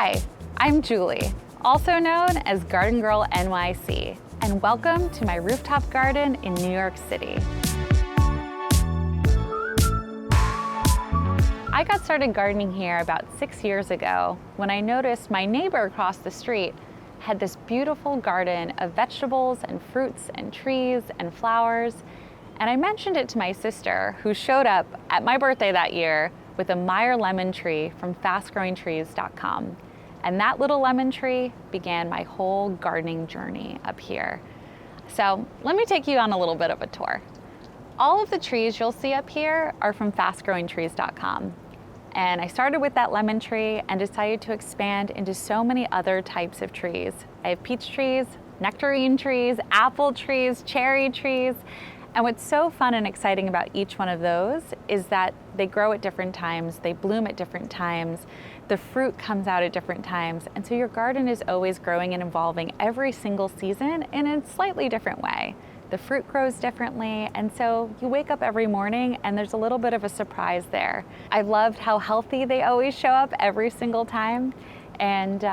Hi, I'm Julie, also known as Garden Girl NYC, and welcome to my rooftop garden in New York City. I got started gardening here about 6 years ago when I noticed my neighbor across the street had this beautiful garden of vegetables and fruits and trees and flowers. And I mentioned it to my sister, who showed up at my birthday that year with a Meyer lemon tree from fastgrowingtrees.com. And that little lemon tree began my whole gardening journey up here. So let me take you on a little bit of a tour. All of the trees you'll see up here are from fastgrowingtrees.com. And I started with that lemon tree and decided to expand into so many other types of trees. I have peach trees, nectarine trees, apple trees, cherry trees. And what's so fun and exciting about each one of those is that they grow at different times, they bloom at different times, the fruit comes out at different times, and so your garden is always growing and evolving every single season in a slightly different way. The fruit grows differently, and so you wake up every morning and there's a little bit of a surprise there. I've loved how healthy they always show up every single time, and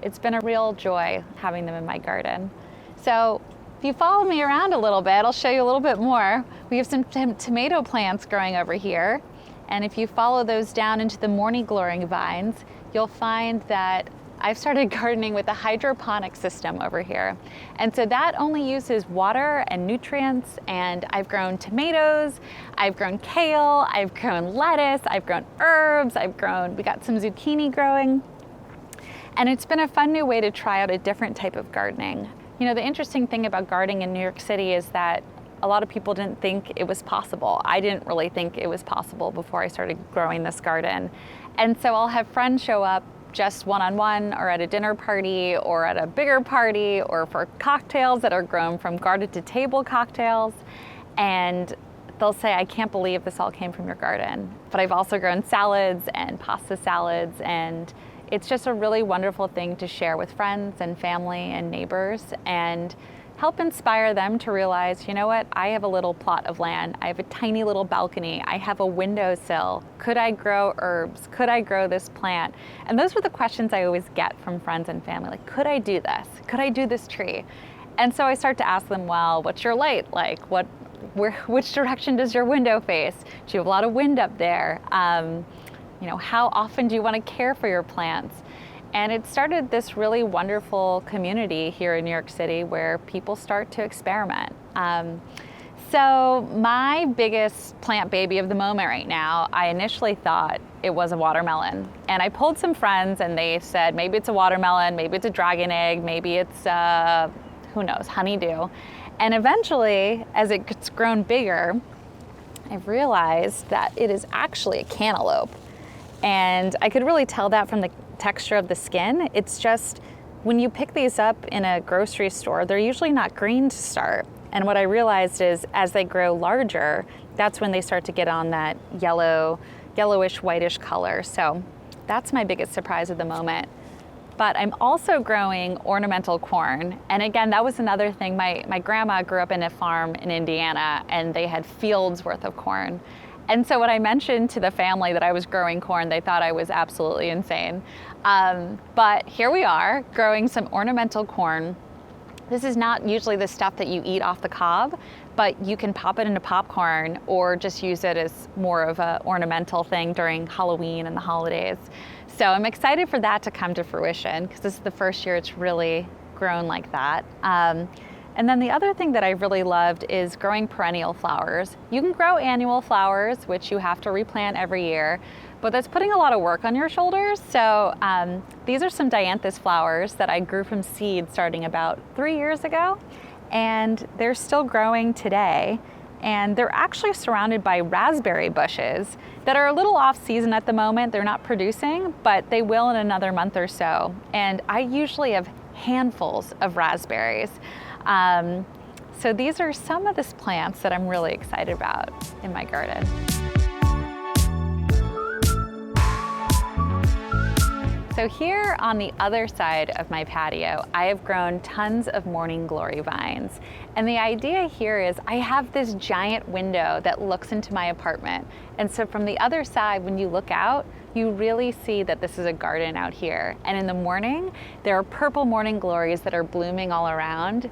it's been a real joy having them in my garden. So if you follow me around a little bit, I'll show you a little bit more. We have some tomato plants growing over here. And if you follow those down into the morning glorying vines, you'll find that I've started gardening with a hydroponic system over here. And so that only uses water and nutrients. And I've grown tomatoes, I've grown kale, I've grown lettuce, I've grown herbs, we got some zucchini growing. And it's been a fun new way to try out a different type of gardening. You know, the interesting thing about gardening in New York City is that a lot of people didn't think it was possible. I didn't really think it was possible before I started growing this garden. And so I'll have friends show up just one-on-one or at a dinner party or at a bigger party or for cocktails that are grown from garden to table cocktails. And they'll say, I can't believe this all came from your garden. But I've also grown salads and pasta salads, and it's just a really wonderful thing to share with friends and family and neighbors and help inspire them to realize, you know what, I have a little plot of land, I have a tiny little balcony, I have a windowsill. Could I grow herbs? Could I grow this plant? And those are the questions I always get from friends and family, like, could I do this? Could I do this tree? And so I start to ask them, well, what's your light like? Which direction does your window face? Do you have a lot of wind up there? You know, how often do you want to care for your plants? And it started this really wonderful community here in New York City where people start to experiment. So my biggest plant baby of the moment right now, I initially thought it was a watermelon. And I pulled some friends and they said, maybe it's a watermelon, maybe it's a dragon egg, maybe it's, who knows, honeydew. And eventually, as it's grown bigger, I've realized that it is actually a cantaloupe. And I could really tell that from the texture of the skin. It's just, when you pick these up in a grocery store, they're usually not green to start. And what I realized is as they grow larger, that's when they start to get on that yellowish, whitish color. So that's my biggest surprise of the moment. But I'm also growing ornamental corn. And again, that was another thing. My grandma grew up in a farm in Indiana and they had fields worth of corn. And so when I mentioned to the family that I was growing corn, they thought I was absolutely insane. But here we are growing some ornamental corn. This is not usually the stuff that you eat off the cob, but you can pop it into popcorn or just use it as more of an ornamental thing during Halloween and the holidays. So I'm excited for that to come to fruition because this is the first year it's really grown like that. And then the other thing that I really loved is growing perennial flowers. You can grow annual flowers, which you have to replant every year, but that's putting a lot of work on your shoulders. So these are some dianthus flowers that I grew from seed starting about 3 years ago, and they're still growing today. And they're actually surrounded by raspberry bushes that are a little off season at the moment. They're not producing, but they will in another month or so. And I usually have handfuls of raspberries. So these are some of the plants that I'm really excited about in my garden. So here on the other side of my patio, I have grown tons of morning glory vines. And the idea here is I have this giant window that looks into my apartment. And so from the other side, when you look out, you really see that this is a garden out here. And in the morning, there are purple morning glories that are blooming all around.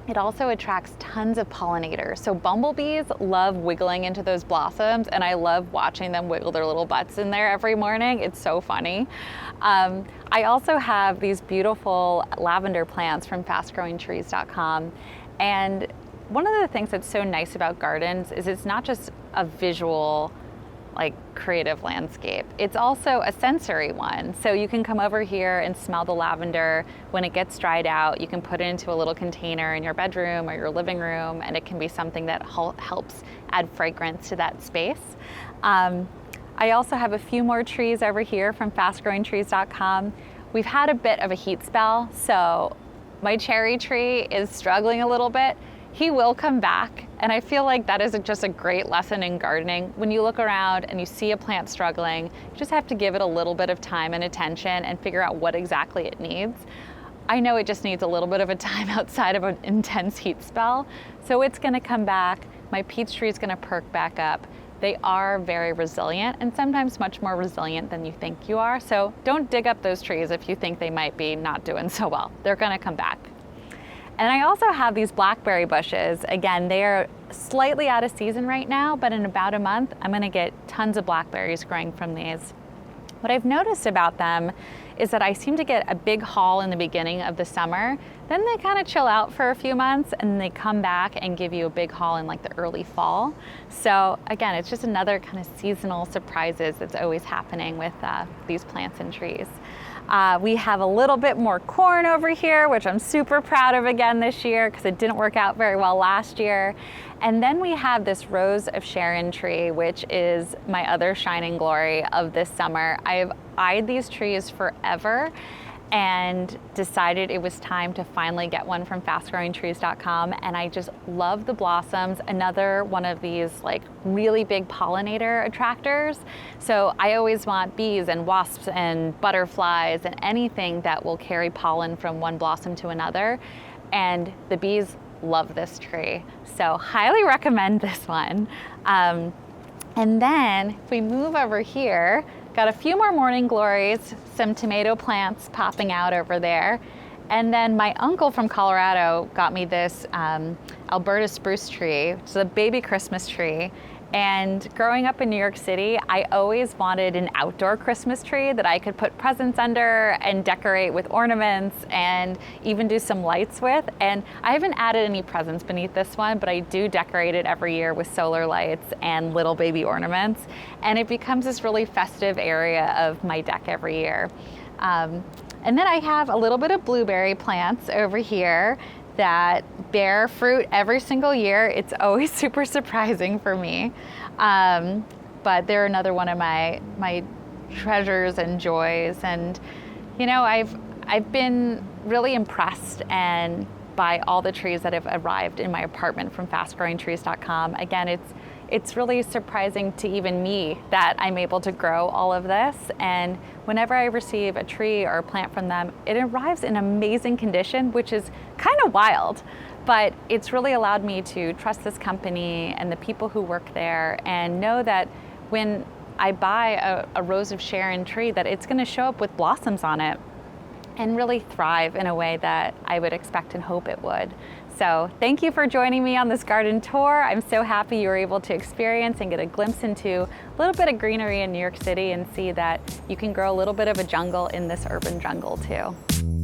It also attracts tons of pollinators. So bumblebees love wiggling into those blossoms, and I love watching them wiggle their little butts in there every morning. It's so funny. I also have these beautiful lavender plants from fastgrowingtrees.com. And one of the things that's so nice about gardens is it's not just a visual, like, creative landscape. It's also a sensory one. So you can come over here and smell the lavender. When it gets dried out, you can put it into a little container in your bedroom or your living room, and it can be something that helps add fragrance to that space. I also have a few more trees over here from fastgrowingtrees.com. We've had a bit of a heat spell, so my cherry tree is struggling a little bit. He will come back, and I feel like that is just a great lesson in gardening. When you look around and you see a plant struggling, you just have to give it a little bit of time and attention and figure out what exactly it needs. I know it just needs a little bit of a time outside of an intense heat spell, so it's gonna come back. My peach tree is gonna perk back up. They are very resilient, and sometimes much more resilient than you think you are, so don't dig up those trees if you think they might be not doing so well. They're gonna come back. And I also have these blackberry bushes. Again, they are slightly out of season right now, but in about a month, I'm gonna get tons of blackberries growing from these. What I've noticed about them is that I seem to get a big haul in the beginning of the summer, then they kind of chill out for a few months, and they come back and give you a big haul in like the early fall. So again, it's just another kind of seasonal surprises that's always happening with these plants and trees. We have a little bit more corn over here, which I'm super proud of again this year because it didn't work out very well last year. And then we have this Rose of Sharon tree, which is my other shining glory of this summer. I've eyed these trees forever and decided it was time to finally get one from fastgrowingtrees.com, and I just love the blossoms. Another one of these like really big pollinator attractors. So I always want bees and wasps and butterflies and anything that will carry pollen from one blossom to another, and the bees love this tree. So highly recommend this one. And then if we move over here, got a few more morning glories, some tomato plants popping out over there. And then my uncle from Colorado got me this Alberta spruce tree, which is a baby Christmas tree. And growing up in New York City, I always wanted an outdoor Christmas tree that I could put presents under and decorate with ornaments and even do some lights with. And I haven't added any presents beneath this one, but I do decorate it every year with solar lights and little baby ornaments. And it becomes this really festive area of my deck every year. And then I have a little bit of blueberry plants over here that bear fruit every single year. It's always super surprising for me. But they're another one of my treasures and joys. And you know, I've been really impressed and by all the trees that have arrived in my apartment from fastgrowingtrees.com. Again, it's really surprising to even me that I'm able to grow all of this. And whenever I receive a tree or a plant from them, it arrives in amazing condition, which is kind of wild. But it's really allowed me to trust this company and the people who work there, and know that when I buy a Rose of Sharon tree, that it's gonna show up with blossoms on it and really thrive in a way that I would expect and hope it would. So thank you for joining me on this garden tour. I'm so happy you were able to experience and get a glimpse into a little bit of greenery in New York City and see that you can grow a little bit of a jungle in this urban jungle too.